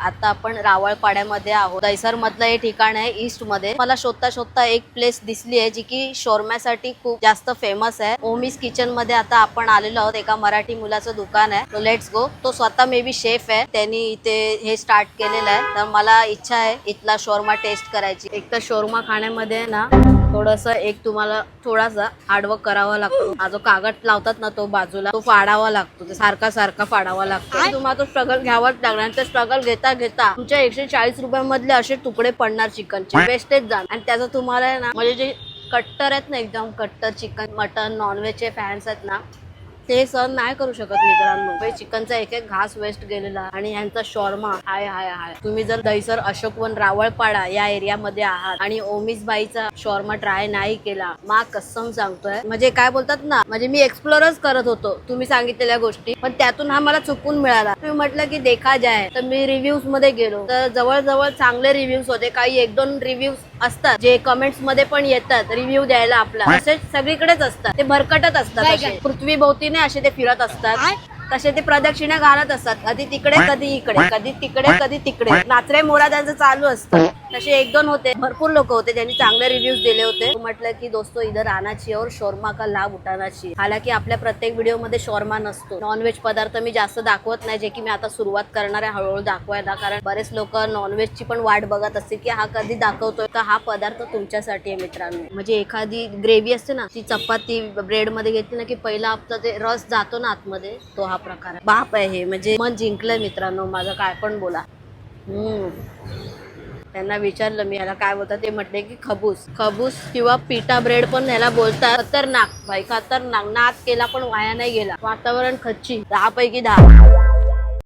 आता आपण रावळपाड्यामध्ये आहोत. दहिसर मधलं हे ठिकाण आहे ईस्ट मध्ये. मला शोधता शोधता एक प्लेस दिसली आहे जी की शोरम्यासाठी खूप जास्त फेमस आहे. ओमीज किचन मध्ये आता आपण आलेलो आहोत. एका मराठी मुलाचं दुकान आहे. तो लेट्स गो. तो स्वतः मे बी शेफ आहे. त्यांनी इथे हे स्टार्ट केलेलं आहे. तर मला इच्छा आहे इथला शोरमा टेस्ट करायची. एक तर शोरमा खाण्यामध्ये ना थोडस एक तुम्हाला थोडासा हार्डवर्क करावा लागतो. हा जो कागद लावतात ना तो बाजूला तो फाडावा लागतो. तो सारखा सारखा फाडावा लागतो. तुम्हाला तो स्ट्रगल घ्यावाच लागणार. तर स्ट्रगल घेता घेता तुमच्या 140 रुपयामधले असे तुकडे पडणार चिकनचे. वेस्टेज जाणार. आणि त्याचं तुम्हाला ना म्हणजे जे कट्टर आहेत ना एकदम कट्टर चिकन मटन नॉनव्हेजचे फॅन्स आहेत ना ते सहन नाही करू शकत मित्रांनो. चिकनचा एक एक घास वेस्ट गेलेला आणि यांचा शॉर्मा हाय हाय हाय. तुम्ही जर दहिसर अशोकवन रावळपाडा या एरियामध्ये आहात आणि ओमीज बाईचा शॉर्मा ट्राय नाही केला मा कसम सांगतोय म्हणजे काय बोलतात ना म्हणजे मी एक्सप्लोरच करत होतो तुम्ही सांगितलेल्या गोष्टी पण त्यातून हा मला चुकून मिळाला. तुम्ही म्हटलं की देखा जाय तर मी रिव्ह्यूज मध्ये गेलो तर जवळजवळ चांगले रिव्ह्यूज होते. काही एक दोन रिव्ह्यूज असतात जे कमेंट्स मध्ये पण येतात रिव्ह्यू द्यायला आपला. तसेच सगळीकडेच असतात ते भरकटत असतात. पृथ्वी भोवतीने असे ते फिरत असतात. तसे ते प्रदक्षिणा घालत असतात. कधी तिकडे कधी इकडे कधी तिकडे कधी तिकडे. नाचरे मोरा त्यांचं चालू असतं. तसे एक दोन होते भरपूर लोक होते ज्यांनी चांगले रिव्ह्यूज दिले होते. म्हटलं की दोस्तों इधर आना चाहिए और शोरमा का लाभ उठाना चाहिए. हालांकि आपल्या प्रत्येक व्हिडिओ मध्ये शोरमा नसतो. नॉनव्हेज पदार्थ मी जास्त दाखवत नाही जे की मी आता सुरुवात करणार आहे हळूहळू दाखवायला. कारण बरेच लोक नॉनव्हेजची पण वाट बघत असतील की हा कधी दाखवतोय. तर हा पदार्थ तुमच्यासाठी आहे मित्रांनो. म्हणजे एखादी ग्रेव्ही असते ना ती चपाती ब्रेड मध्ये घेतली ना की पहिला आपला ते रस जातो ना आतमध्ये तो हा प्रकार आहे. बाप आहे हे म्हणजे मन जिंकलंय मित्रांनो माझं काय पण बोला. त्यांना विचारलं मी याला काय बोलतात ते म्हटले की खबूस खबूस किंवा पिठा ब्रेड पण याला बोलतात. खतरनाक भाई खतरनाक. नाद केला पण वाया नाही गेला. वातावरण खच्ची 10 पैकी 10.